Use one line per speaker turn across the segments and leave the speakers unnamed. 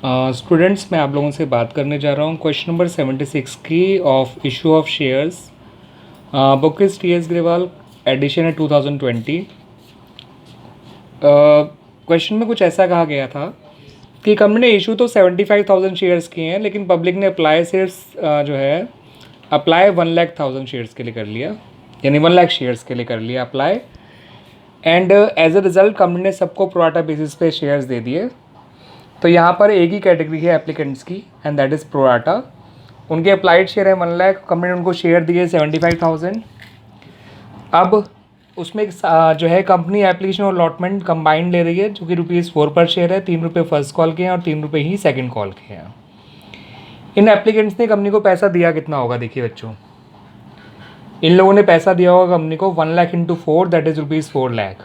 Students, मैं आप लोगों से बात करने जा रहा हूँ क्वेश्चन नंबर 76 की of issue of shares. Book is T S Grewal, edition है 2020। क्वेश्चन में कुछ ऐसा कहा गया था कि कंपनी ने इशू तो 75,000 शेयर्स किए हैं, लेकिन पब्लिक ने अप्लाई सिर्फ जो है अप्लाई 1,00,000 शेयर्स के लिए कर लिया, यानी 1,00,000 शेयर्स के लिए कर लिया apply. And as a result company ने सबको प्रोराटा बेसिस पे शेयर्स दे दिए। तो यहाँ पर एक ही कैटेगरी है एप्लीकेंट्स की, एंड दैट इज़ प्रोराटा। उनके अप्लाइड शेयर है 1,00,000, कंपनी ने उनको शेयर दिए 75,000। अब उसमें जो है कंपनी एप्लीकेशन और अलॉटमेंट कंबाइंड ले रही है, जो कि ₹4 पर शेयर है। ₹3 फर्स्ट कॉल के हैं और ₹3 ही सेकंड कॉल के हैं। इन एप्लीकेंट्स ने कंपनी को पैसा दिया कितना होगा, देखिए बच्चों। इन लोगों ने पैसा दिया होगा कंपनी को 1,00,000 इंटू 4, दैट इज़ ₹4,00,000।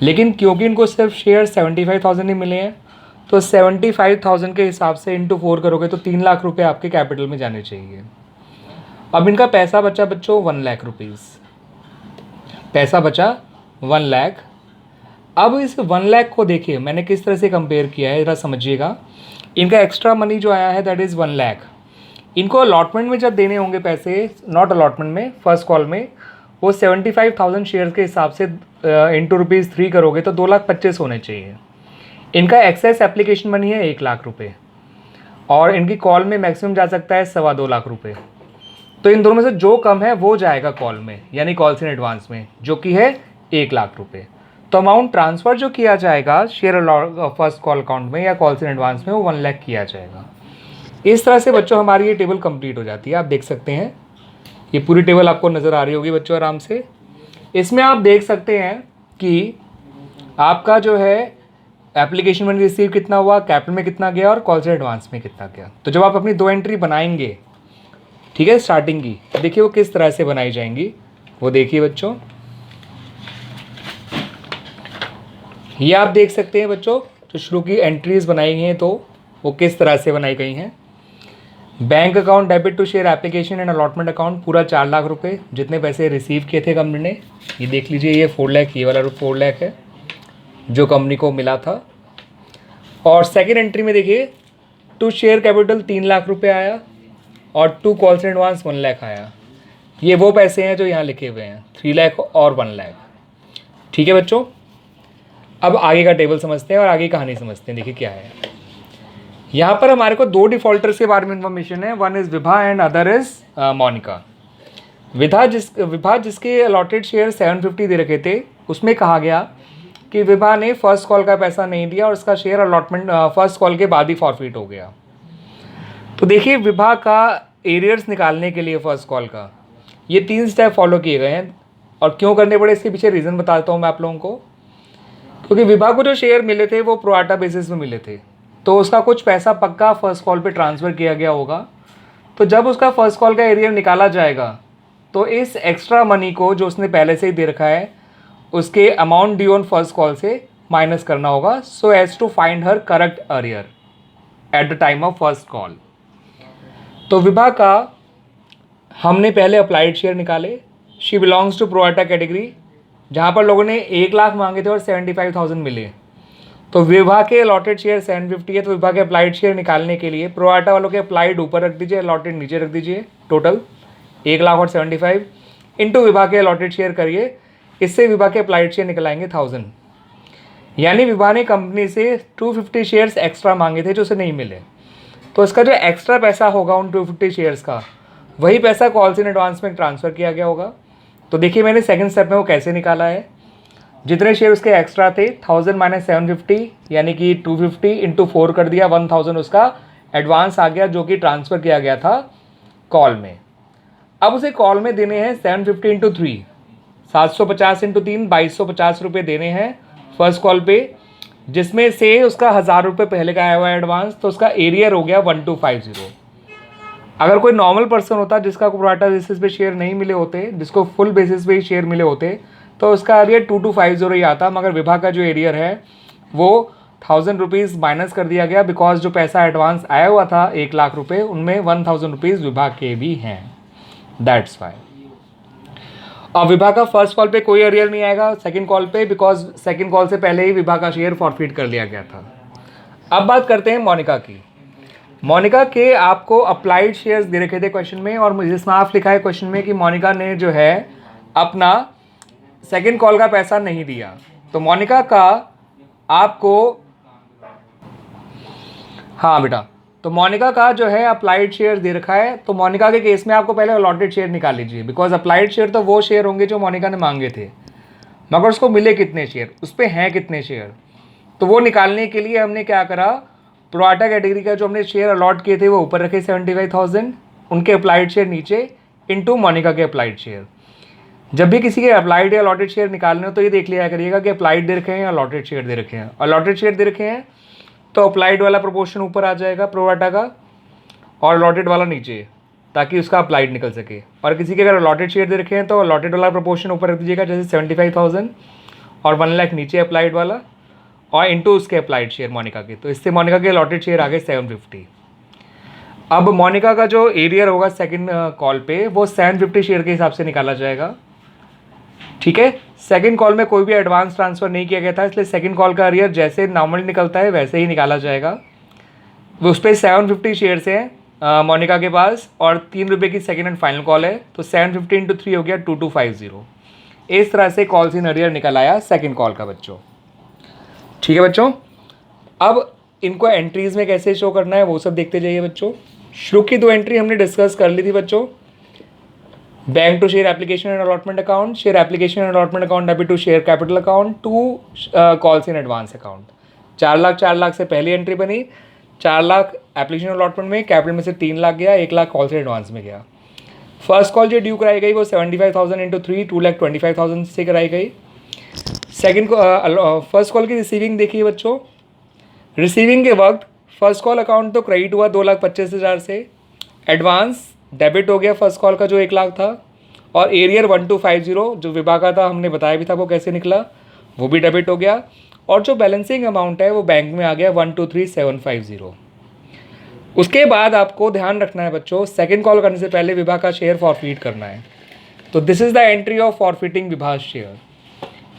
लेकिन क्योंकि इनको सिर्फ शेयर 75,000 ही मिले हैं, तो 75,000 के हिसाब से इंटू 4 करोगे तो 3,00,000 रुपये आपके कैपिटल में जाने चाहिए। अब इनका पैसा बचा बच्चों 1,00,000 रुपीज़, पैसा बचा 1,00,000। अब इस 1,00,000 को देखिए मैंने किस तरह से कंपेयर किया है, ज़रा समझिएगा। इनका एक्स्ट्रा मनी जो आया है दैट इज़ 1,00,000। इनको अलॉटमेंट में जब देने होंगे पैसे, नॉट अलॉटमेंट में, फर्स्ट कॉल में, वो 75,000 शेयर के हिसाब से इंटू ₹3 करोगे तो 2,25,000 होने चाहिए। इनका एक्सेस एप्लीकेशन मनी है 1,00,000 रुपये, और इनकी कॉल में मैक्सिमम जा सकता है 2.25 लाख रुपये। तो इन दोनों में से जो कम है वो जाएगा कॉल में, यानी कॉल्स इन एडवांस में, जो कि है 1,00,000 रुपये। तो अमाउंट ट्रांसफ़र जो किया जाएगा शेयर फर्स्ट कॉल अकाउंट में या कॉल्स इन एडवांस में, वो 1,00,000 किया जाएगा। इस तरह से बच्चों हमारी ये टेबल कंप्लीट हो जाती है। आप देख सकते हैं ये पूरी टेबल आपको नज़र आ रही होगी बच्चों आराम से। इसमें आप देख सकते हैं कि आपका जो है एप्लीकेशन मनी रिसीव कितना हुआ, कैपिटल में कितना गया और कॉल से एडवांस में कितना गया। तो जब आप अपनी 2 एंट्री बनाएंगे, ठीक है, स्टार्टिंग की, देखिए वो किस तरह से बनाई जाएंगी, वो देखिए बच्चों। ये आप देख सकते हैं बच्चों, जो शुरू की एंट्रीज बनाई गई हैं तो वो किस तरह से बनाई गई हैं। Bank account debit to share application and allotment account पूरा 4,00,000 रुपये, जितने पैसे रिसीव किए थे कंपनी ने। ये देख लीजिए, ये 4,00,000, ये वाला 4,00,000 है जो कंपनी को मिला था। और सेकेंड एंट्री में देखिए, टू शेयर कैपिटल 3,00,000 रुपये आया और टू कॉल्स इन एडवांस 1,00,000 आया। ये वो पैसे हैं जो यहाँ लिखे हुए हैं, 3,00,000 और 1,00,000। ठीक है बच्चों, अब आगे का टेबल समझते हैं और आगे कहानी समझते हैं। देखिए क्या है यहाँ पर। हमारे को 2 डिफॉल्टर्स के बारे में इन्फॉर्मेशन है, one is Vibha and other is Monika. Vibha जिसके अलॉटेड शेयर 750 दे रखे थे, उसमें कहा गया कि विभा ने फर्स्ट कॉल का पैसा नहीं दिया और उसका शेयर अलॉटमेंट फर्स्ट कॉल के बाद ही फॉरफिट हो गया। तो देखिए विभा का एरियर्स निकालने के लिए फर्स्ट कॉल का ये 3 स्टेप फॉलो किए गए हैं, और क्यों करने पड़े इसके पीछे रीज़न बताता हूँ मैं आप लोगों को। क्योंकि विभा को जो शेयर मिले थे वो प्रोराटा बेसिस में मिले थे, तो उसका कुछ पैसा पक्का फर्स्ट कॉल पे ट्रांसफ़र किया गया होगा। तो जब उसका फर्स्ट कॉल का एरियर निकाला जाएगा तो इस एक्स्ट्रा मनी को जो उसने पहले से ही दे रखा है उसके amount due on first call से माइनस करना होगा, so as to find her correct arrear at the time of first call. तो विभा का हमने पहले अप्लाइड शेयर निकाले। She belongs to pro rata category, जहाँ पर लोगों ने 1,00,000 मांगे थे और 75,000 मिले। तो विभा के अलॉटेड शेयर 750 है, तो विभा के अप्लाइड शेयर निकालने के लिए प्रोराटा वालों के अप्लाइड ऊपर रख दीजिए, अलॉटेड नीचे रख दीजिए। टोटल 1,00,000 और 75 इंटू विभा के अलॉटेड शेयर करिए, इससे विभा के अप्लाइड शेयर निकल आएंगे 1000। यानी विभा ने कंपनी से 250 शेयर्स एक्स्ट्रा मांगे थे जो उसे नहीं मिले। तो इसका जो एक्स्ट्रा पैसा होगा उन 250 शेयर्स का, वही पैसा कॉल्स इन एडवांस में ट्रांसफ़र किया गया होगा। तो देखिए मैंने सेकंड स्टेप में वो कैसे निकाला है। जितने शेयर उसके एक्स्ट्रा थे 1000 माइनस 750, यानी कि 250 इंटू 4 कर दिया, 1000 उसका एडवांस आ गया जो कि ट्रांसफ़र किया गया था कॉल में। अब उसे कॉल में देने हैं 750 इंटू 3, 750 इंटू 3, 2,250 रुपये देने हैं फर्स्ट कॉल पे, जिसमें से उसका 1,000 रुपये पहले का आया हुआ है एडवांस, तो उसका एरियर हो गया 1250। अगर कोई नॉर्मल पर्सन होता जिसका प्रोराटा बेसिस पे शेयर नहीं मिले होते, जिसको फुल बेसिस पे ही शेयर मिले होते, तो उसका एरियर 2250 ही आता। मगर विभा का जो एरियर है वो 1,000 रुपीज़ माइनस कर दिया गया, बिकॉज जो पैसा एडवांस आया हुआ था 1,00,000 रुपये, उनमें 1,000 रुपीज़ विभा के भी हैं, दैट्स वाई। और विभा का फर्स्ट कॉल पे कोई एरियर नहीं आएगा सेकंड कॉल पे, बिकॉज सेकंड कॉल से पहले ही विभा का शेयर फॉरफिट कर लिया गया था। अब बात करते हैं मोनिका की। मोनिका के आपको अप्लाइड शेयर्स दे रखे थे क्वेश्चन में, और मुझे साफ लिखा है क्वेश्चन में कि मोनिका ने जो है अपना सेकंड कॉल का पैसा नहीं दिया। तो मोनिका का आपको, हाँ बेटा, तो मोनिका का जो है अप्लाइड शेयर दे रखा है। तो मोनिका के केस में आपको पहले अलॉटेड शेयर निकाल लीजिए, बिकॉज अप्लाइड शेयर तो वो शेयर होंगे जो मोनिका ने मांगे थे, मगर उसको मिले कितने शेयर, उस पर हैं कितने शेयर। तो वो निकालने के लिए हमने क्या करा, प्रोराटा कैटेगरी का जो हमने शेयर अलॉट किए थे वो ऊपर रखे 75,000, उनके अप्लाइड शेयर नीचे, इनटू मोनिका के अप्लाइड शेयर। जब भी किसी के अप्लाइड या अलॉटेड शेयर निकालने हो तो ये देख लिया करिएगा कि अप्लाइड दे रखे हैं या अलॉटेड शेयर दे रखे हैं। अलॉटेड शेयर दे रखे हैं तो अप्लाइड वाला प्रोपोर्शन ऊपर आ जाएगा प्रोराटा का, और अलॉटेड वाला नीचे, ताकि उसका अप्लाइड निकल सके। और किसी के अगर अलॉटेड शेयर दे रखे हैं तो अलॉटेड वाला प्रोपोर्शन ऊपर रख दीजिएगा, जैसे 75,000 और 1 लाख नीचे अप्लाइड वाला, और इनटू उसके अप्लाइड शेयर मोनिका के। तो इससे मोनिका के अलॉटेड शेयर आ गए 750। अब मोनिका का जो एरियर होगा सेकंड कॉल पे वो 750 शेयर के हिसाब से निकाला जाएगा, ठीक है। सेकंड कॉल में कोई भी एडवांस ट्रांसफ़र नहीं किया गया था, इसलिए सेकंड कॉल का एरियर जैसे नॉर्मल निकलता है वैसे ही निकाला जाएगा। वो उस पर 750 शेयर्स हैं मोनिका के पास, और 3 रुपये की सेकंड एंड फाइनल कॉल है, तो 750 इंटू 3 हो गया 2250। इस तरह से कॉल्स इन एरियर निकल आया सेकंड कॉल का बच्चों, ठीक है बच्चों। अब इनको एंट्रीज में कैसे शो करना है वो सब देखते जाइए बच्चों। शुरू की 2 एंट्री हमने डिस्कस कर ली थी बच्चों, bank to share application and allotment account, share application and allotment account debit to share capital account to calls in advance account. 4 lakh से पहली एंट्री बनी, 4 लाख एप्लीकेशन अलॉटमेंट में, कैपिटल में से 3 लाख गया, 1 लाख कॉल्स इन एडवांस में गया। फर्स्ट कॉल जो ड्यू कराई गई वो 75,000 इंटू 3 2,25,000 से कराई गई। सेकेंड फर्स्ट कॉल की रिसीविंग देखिए बच्चों। रिसीविंग के वक्त फर्स्ट कॉल अकाउंट तो क्रेडिट हुआ 2,25,000 से, एडवांस डेबिट हो गया फर्स्ट कॉल का जो 1 लाख था, और एरियर 1250 जो विभा का था हमने बताया भी था वो कैसे निकला, वो भी डेबिट हो गया। और जो बैलेंसिंग अमाउंट है वो बैंक में आ गया 123,750। उसके बाद आपको ध्यान रखना है बच्चों, सेकंड कॉल करने से पहले विभा का शेयर फॉरफीट करना है। तो this is the entry of forfeiting Vibha share.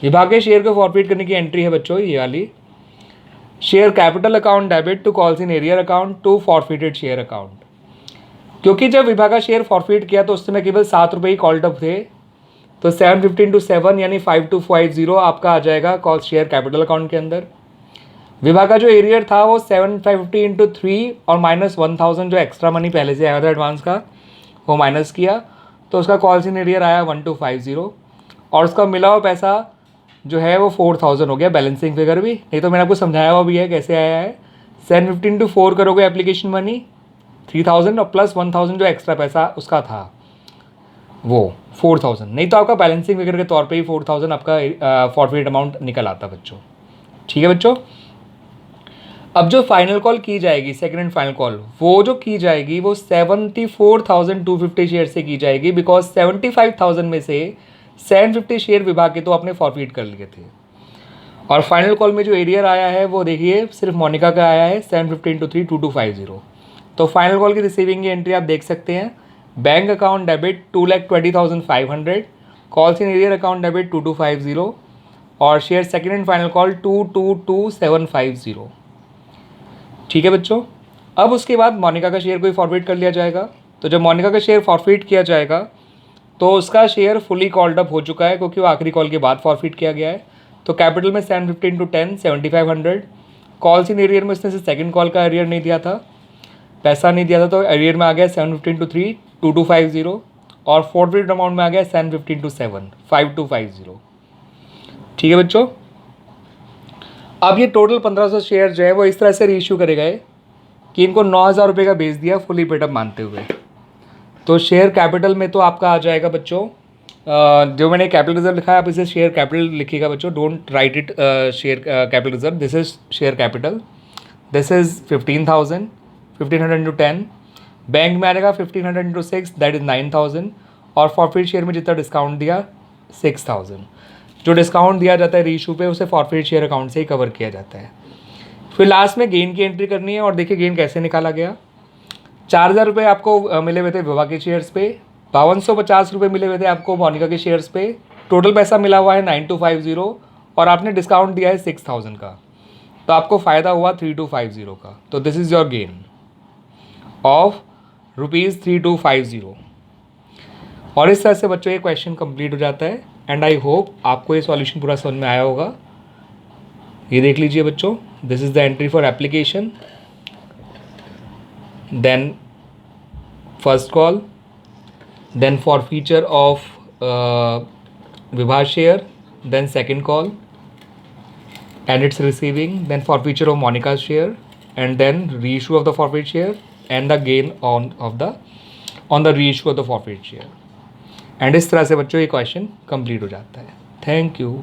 Vibha के शेयर को फॉरफिट करने की एंट्री है बच्चों ये वाली, share capital account debit to calls in arrear account to forfeited share account. क्योंकि जब विभा का शेयर फॉरफिट किया तो उस समय केवल 7 रुपये ही कॉल्ड अप थे, तो 750 इंटू 7 यानी 5250 आपका आ जाएगा कॉल शेयर कैपिटल अकाउंट के अंदर। विभा का जो एरियर था वो 750 इंटू 3 और -1000 जो एक्स्ट्रा मनी पहले से आया था एडवांस का वो माइनस किया, तो उसका कॉल्स इन एरियर आया 1250, और उसका मिला हुआ पैसा जो है वो 4000 हो गया, बैलेंसिंग फिगर भी। नहीं तो मैंने आपको समझाया हुआ भी है कैसे आया है। 750 इंटू 4 करोगे एप्लीकेशन मनी 3000, और प्लस 1000 जो एक्स्ट्रा पैसा उसका था वो 4000, नहीं तो आपका बैलेंसिंग फिगर के तौर पे ही 4000 आपका फॉरफिट अमाउंट निकल आता बच्चों, ठीक है बच्चों। अब जो फाइनल कॉल की जाएगी, सेकंड एंड फाइनल कॉल, वो जो की जाएगी वो 74,250 शेयर से की जाएगी, बिकॉज 75,000 में से 750 शेयर विभाग के तो आपने फॉरफिट कर लिए थे। और फाइनल कॉल में जो एरियर आया है वो देखिए सिर्फ मोनिका का आया है 750 इंटू 3 2250। तो फाइनल कॉल की रिसीविंग की एंट्री आप देख सकते हैं, bank account debit 2,20,500, calls in arrear account debit 2250, और share second and final call 222750, ठीक है बच्चों। अब उसके बाद मोनिका का शेयर को फॉरवर्ड कर लिया जाएगा। तो जब मोनिका का शेयर फॉरफिट किया जाएगा तो उसका शेयर फुली कॉल्ड अप हो चुका है, क्योंकि वो आखिरी कॉल के बाद फॉरफिट किया गया है। तो कैपिटल में 750 इंटू 10 7500, कॉल्स इन एरियर में उसने से सेकंड कॉल का एरियर नहीं दिया था, पैसा नहीं दिया था, तो एरियर में आ गया 750 इंटू 3 2250, और फॉरफिट अमाउंट में आ गया 750 इंटू 7 5250, ठीक है बच्चों। अब ये टोटल 1500 शेयर जो है वो इस तरह से रीइश्यू करे गए कि इनको 9,000 रुपये का बेच दिया फुली पेडअप मानते हुए। तो शेयर कैपिटल में तो आपका आ जाएगा बच्चों, जो मैंने कैपिटल रिजर्व लिखा है आप इसे शेयर कैपिटल लिखिएगा बच्चों, don't write it share capital reserve, this is share capital, this is 15,000, 1500 into 10, bank में आएगा 1500 इंटू 6 दैट इज 9,000, और फॉरफिट शेयर में जितना डिस्काउंट दिया 6,000। जो डिस्काउंट दिया जाता है रीइश्यू पे उसे फॉरफिट शेयर अकाउंट से ही कवर किया जाता है। फिर लास्ट में गेन की एंट्री करनी है, और देखिए गेन कैसे निकाला गया। 4,000 रुपये आपको मिले हुए थे विभा के शेयर्स पे, 5250 रुपये मिले हुए थे आपको मोनिका के शेयर्स पे, टोटल पैसा मिला हुआ है 9250, और आपने डिस्काउंट दिया है 6,000 का। तो आपको फ़ायदा हुआ 3250 का, तो this is your gain of ₹3250। और इस तरह से बच्चों ये क्वेश्चन कंप्लीट हो जाता है। एंड आई होप आपको ये सॉल्यूशन पूरा समझ में आया होगा। ये देख लीजिए बच्चों, this is the entry for application, then first call, then forfeiture of Vibha share, then second call and its receiving, then forfeiture of Monica's share, and then reissue of the forfeit share and the gain on the reissue of the forfeit share। And इस तरह से बच्चों ये question complete हो जाता है। Thank you.